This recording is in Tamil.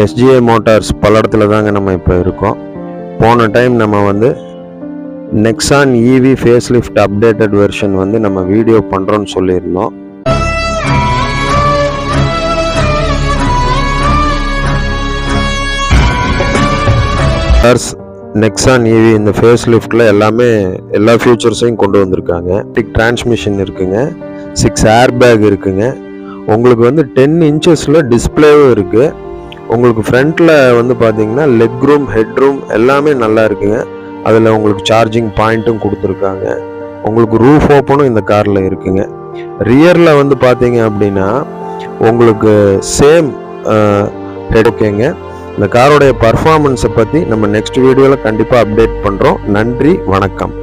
SGI மோட்டார்ஸ் பல்லடத்தில் தாங்க நம்ம இப்போ இருக்கோம். போன டைம் நம்ம வந்து Nexon EV face lift updated version வந்து நம்ம வீடியோ பண்ணுறோன்னு சொல்லியிருந்தோம். நெக்ஸான் EV இந்த ஃபேஸ் லிஃப்டில் எல்லா ஃபியூச்சர்ஸையும் கொண்டு வந்திருக்காங்க. டிரான்ஸ்மிஷன் இருக்குங்க, 6 ஏர் பேக் இருக்குங்க, உங்களுக்கு வந்து 10 இன்ச்சஸில் டிஸ்பிளேவும் இருக்குது. உங்களுக்கு ஃப்ரண்ட்டில் வந்து பார்த்தீங்கன்னா லெக் ரூம், ஹெட் ரூம் எல்லாமே நல்லா இருக்குங்க. அதில் உங்களுக்கு சார்ஜிங் பாயிண்ட்டும் கொடுத்துருக்காங்க. உங்களுக்கு ரூஃப் ஓப்பனும் இந்த காரில் இருக்குங்க. ரியரில் வந்து பார்த்தீங்க அப்படின்னா உங்களுக்கு சேம் ஹெட். ஓகேங்க, இந்த காரோடைய பர்ஃபார்மன்ஸை பற்றி நம்ம நெக்ஸ்ட் வீடியோவில் கண்டிப்பாக அப்டேட் பண்ணுறோம். நன்றி, வணக்கம்.